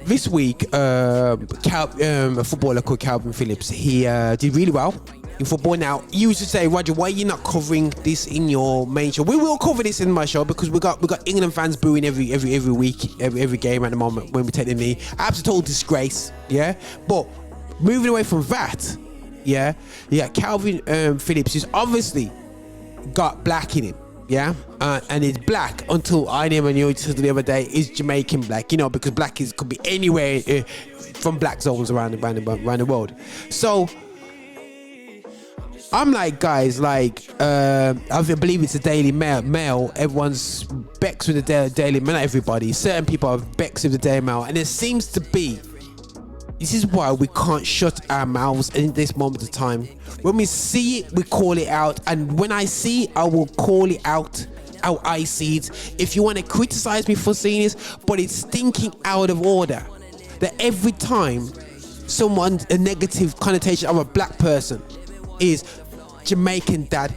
this week, a footballer called Kalvin Phillips, he did really well in football. Now, you used to say, Roger, why are you not covering this in your main show? We will cover this in my show because we got England fans booing every week, every game at the moment when we take the knee. Absolute disgrace, yeah. But moving away from that, yeah, Kalvin Phillips is obviously got black in him. Yeah, and it's black until I never knew until the other day is Jamaican black, you know, because black could be anywhere from black zones around the world. So I'm like, guys, like I believe it's the Daily Mail. Everyone's becks with the Daily Mail. Not everybody. Certain people are becks with the Daily Mail, and it seems to be. This is why we can't shut our mouths in this moment of time. When we see it, we call it out. And when I see it, I will call it out how I see it. If you want to criticize me for seeing this, but it's thinking out of order. That every time a negative connotation of a black person is Jamaican dad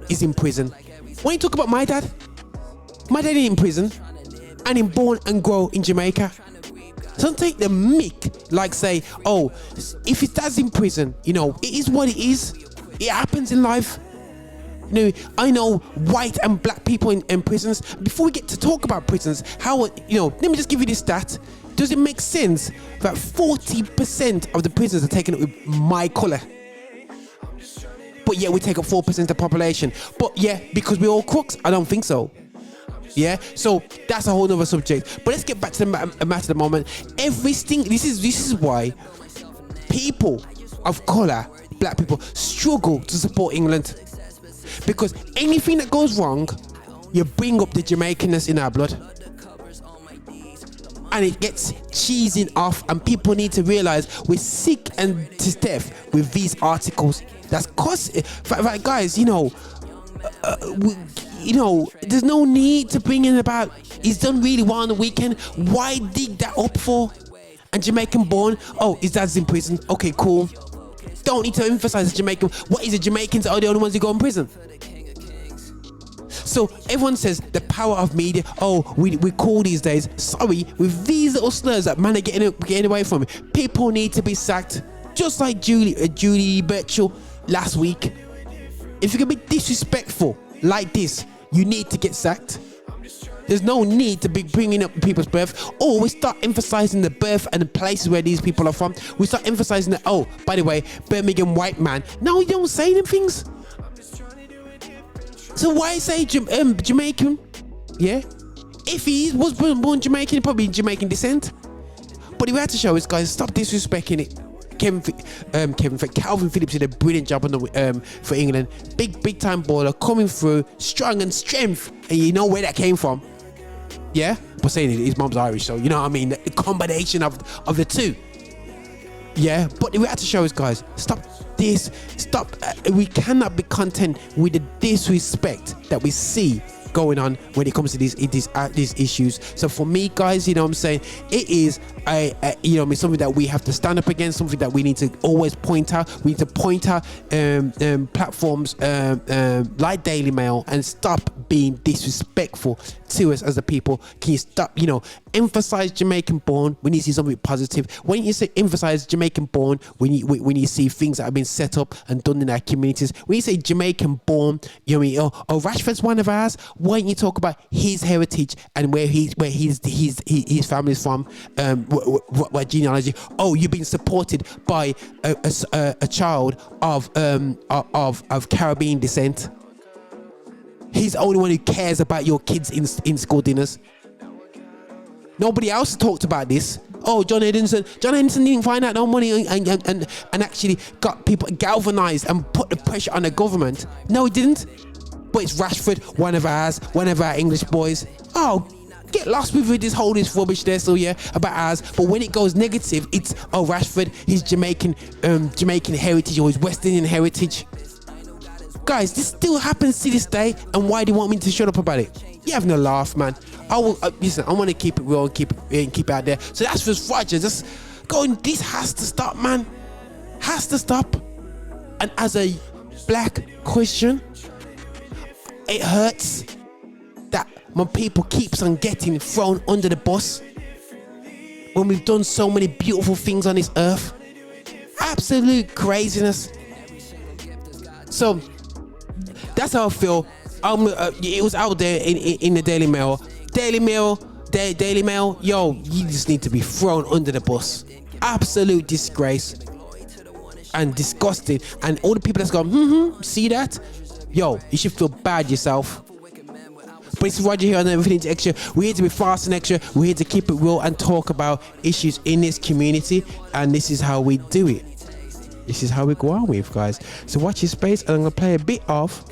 is in prison. When you talk about my dad is in prison and in born and grow in Jamaica. Don't take the mick, like say, oh, if his dad's in prison, you know, it is what it is. It happens in life. You know, I know white and black people in prisons. Before we get to talk about prisons, let me just give you this stat. Does it make sense that 40% of the prisons are taken up with my colour? But yeah, we take up 4% of the population. But yeah, because we're all crooks? I don't think so. Yeah, so that's a whole nother subject. But let's get back to the matter of the moment. Everything. This is why people of colour, black people, struggle to support England, because anything that goes wrong, you bring up the Jamaicanness in our blood, and it gets cheesing off. And people need to realise we're sick and to death with these articles. That's cause, guys, there's no need to bring in about he's done really well on the weekend. Why dig that up for? And Jamaican born, oh, his dad's in prison. Okay, cool. Don't need to emphasize the Jamaican. What is it? Jamaicans are the only ones who go in prison. So everyone says the power of media. Oh, we cool these days. Sorry, with these little slurs that man are getting away from it. People need to be sacked, just like Julie Birchall last week. If you can be disrespectful like this, you need to get sacked. There's no need to be bringing up people's birth. Or we start emphasizing the birth and the places where these people are from. We start emphasizing that, oh, by the way, Birmingham white man. No, you don't say them things. So why say Jamaican? Yeah. If he was born Jamaican, probably Jamaican descent. But we had to show us, guys, stop disrespecting it. Kalvin Phillips did a brilliant job for England. Big time baller coming through, strong and strength, and you know where that came from. Yeah, but saying it, his mom's Irish, so you know what I mean. The combination of the two. Yeah, but we had to show us, guys, stop this. Stop. We cannot be content with the disrespect that we see going on when it comes to these issues. So for me, guys, you know what I'm saying, it is something that we have to stand up against, something that we need to always point out. We need to point out platforms like Daily Mail and stop being disrespectful to us as a people. Can you stop, emphasize Jamaican born when you see something positive? When you say emphasize Jamaican born when you see things that have been set up and done in our communities, when you say Jamaican born, Rashford's one of ours, why don't you talk about his heritage and where his family's from, what genealogy? Oh, you've been supported by a child of Caribbean descent. He's the only one who cares about your kids in school dinners. Nobody else talked about this. Oh, John Edinson didn't find out no money and actually got people galvanized and put the pressure on the government. No, he didn't. But it's Rashford, one of our English boys. Oh, get lost with this whole rubbish there, so yeah, about ours. But when it goes negative, it's Rashford, his Jamaican heritage or his West Indian heritage. Guys, this still happens to this day, and why do you want me to shut up about it? You having a laugh, man. I will listen. I want to keep it real and keep it out there. So that's just Roger. Just going. This has to stop, man. Has to stop. And as a black Christian, it hurts that my people keeps on getting thrown under the bus when we've done so many beautiful things on this earth. Absolute craziness. So that's how I feel. It was out there in the Daily Mail. Daily Mail, yo, you just need to be thrown under the bus. Absolute disgrace and disgusting. And all the people that's gone, see that? Yo, you should feel bad yourself. But it's Roger here on Everything Extra. We're here to be fast and extra. We're here to keep it real and talk about issues in this community. And this is how we do it. This is how we go on with, guys. So watch your space, and I'm going to play a bit of